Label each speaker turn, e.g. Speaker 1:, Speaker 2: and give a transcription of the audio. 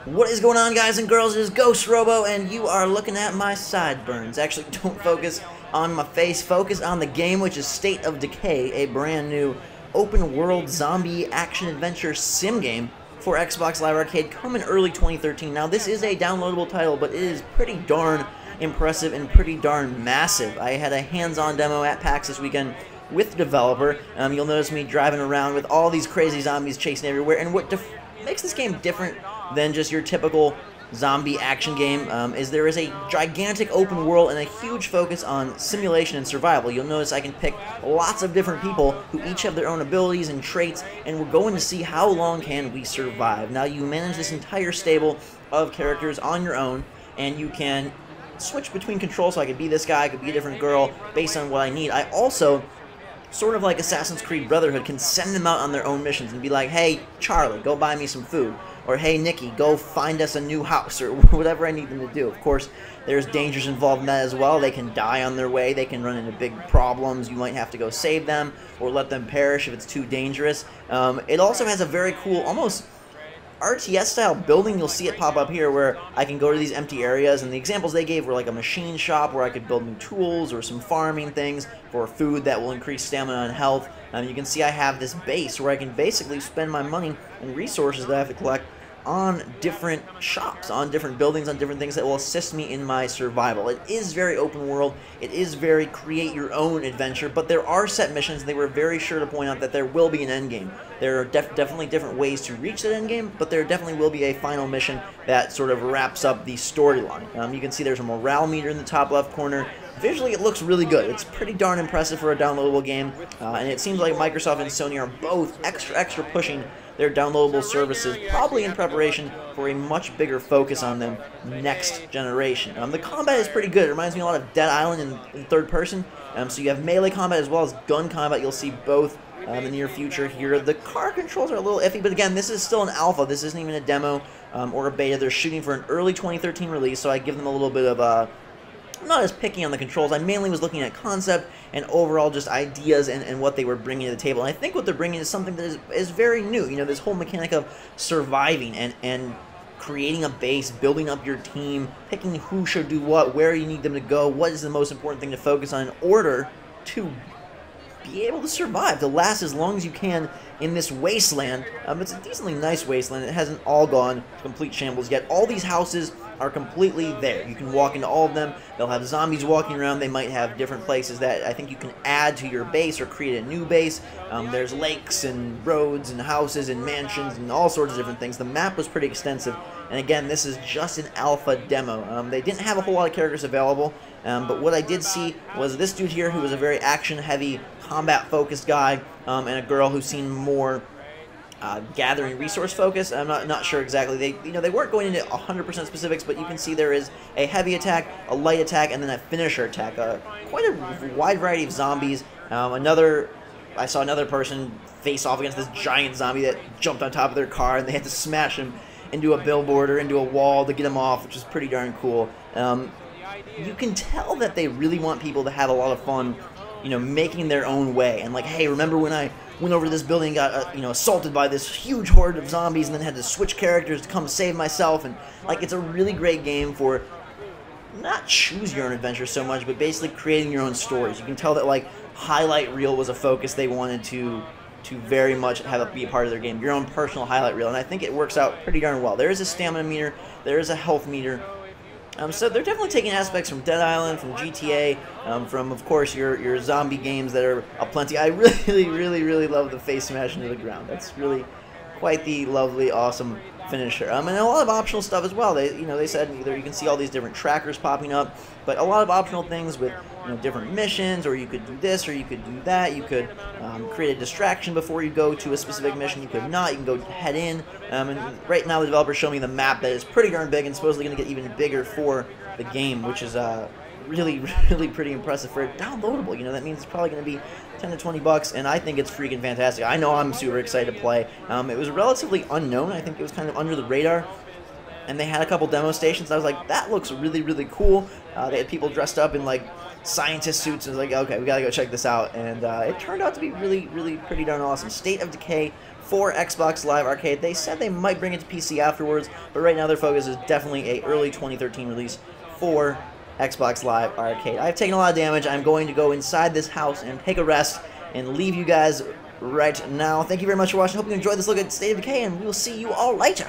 Speaker 1: What is going on, guys and girls? It is Ghost Robo, and you are looking at my sideburns. Actually, don't focus on my face. Focus on the game, which is State of Decay, a brand new open-world zombie action-adventure sim game for Xbox Live Arcade, coming early 2013. Now, this is a downloadable title, but it is pretty darn impressive and pretty darn massive. I had a hands-on demo at PAX this weekend with the developer. You'll notice me driving around with all these crazy zombies chasing everywhere, and what makes this game different than just your typical zombie action game is there is a gigantic open world and a huge focus on simulation and survival. You'll notice I can pick lots of different people who each have their own abilities and traits, and we're going to see how long can we survive. Now, you manage this entire stable of characters on your own, and you can switch between controls, so I could be this guy, I could be a different girl based on what I need. I also, sort of like Assassin's Creed Brotherhood, can send them out on their own missions and be like, hey, Charlie, go buy me some food. Or, hey, Nikki, go find us a new house, or whatever I need them to do. Of course, there's dangers involved in that as well. They can die on their way. They can run into big problems. You might have to go save them or let them perish if it's too dangerous. It also has a very cool, almost RTS-style building. You'll see it pop up here where I can go to these empty areas, and the examples they gave were like a machine shop where I could build new tools or some farming things for food that will increase stamina and health. You can see I have this base where I can basically spend my money and resources that I have to collect on different shops, on different buildings, on different things that will assist me in my survival. It is very open world, it is very create your own adventure, but there are set missions, and they were very sure to point out that there will be an end game. There are definitely different ways to reach that end game, but there definitely will be a final mission that sort of wraps up the storyline. You can see there's a morale meter in the top left corner. Visually, it looks really good. It's pretty darn impressive for a downloadable game, and it seems like Microsoft and Sony are both extra pushing their downloadable services, probably in preparation for a much bigger focus on them next generation. The combat is pretty good. It reminds me a lot of Dead Island in third person. So you have melee combat as well as gun combat. You'll see both in the near future here. The car controls are a little iffy, but again, this is still an alpha. This isn't even a demo or a beta. They're shooting for an early 2013 release, so I give them a little bit of I'm not as picky on the controls. I mainly was looking at concept and overall just ideas and what they were bringing to the table. And I think what they're bringing is something that is very new. You know, this whole mechanic of surviving and creating a base, building up your team, picking who should do what, where you need them to go, what is the most important thing to focus on in order to be able to survive, to last as long as you can in this wasteland. It's a decently nice wasteland. It hasn't all gone to complete shambles yet. All these houses are completely there. You can walk into all of them. They'll have zombies walking around. They might have different places that I think you can add to your base or create a new base. There's lakes and roads and houses and mansions and all sorts of different things. The map was pretty extensive. And again, this is just an alpha demo. They didn't have a whole lot of characters available, but what I did see was this dude here who was a very action-heavy, combat-focused guy, and a girl who seemed more gathering resource focus. I'm not sure exactly. They weren't going into 100% specifics, but you can see there is a heavy attack, a light attack, and then a finisher attack. Quite a wide variety of zombies. I saw another person face off against this giant zombie that jumped on top of their car, and they had to smash him into a billboard or into a wall to get him off, which is pretty darn cool. You can tell that they really want people to have a lot of fun, making their own way. And like, hey, remember when I went over to this building and got, assaulted by this huge horde of zombies and then had to switch characters to come save myself? And, like, it's a really great game for not choose your own adventure so much, but basically creating your own stories. You can tell that, like, highlight reel was a focus they wanted to very much have it be a part of their game, your own personal highlight reel, and I think it works out pretty darn well. There is a stamina meter, there is a health meter, so they're definitely taking aspects from Dead Island, from GTA, from, of course, your zombie games that are aplenty. I really love the face smash into the ground. That's really quite the lovely, awesome finisher. And a lot of optional stuff as well. They said either you can see all these different trackers popping up, but a lot of optional things with different missions, or you could do this, or you could do that. You could create a distraction before you go to a specific mission. You could not. You can go head in. And right now the developers show me the map that is pretty darn big and supposedly going to get even bigger for the game, which is really pretty impressive for a downloadable. That means it's probably going to be 10 to 20 bucks, and I think it's freaking fantastic. I know I'm super excited to play. It was relatively unknown. I think it was kind of under the radar, and they had a couple demo stations. I was like, that looks really cool. They had people dressed up in like scientist suits. And was like, okay, we gotta go check this out. And it turned out to be really, really pretty darn awesome. State of Decay for Xbox Live Arcade. They said they might bring it to PC afterwards, but right now their focus is definitely a early 2013 release for Xbox Live Arcade. I've taken a lot of damage. I'm going to go inside this house and take a rest and leave you guys right now. Thank you very much for watching. Hope you enjoyed this look at State of Decay, and we will see you all later.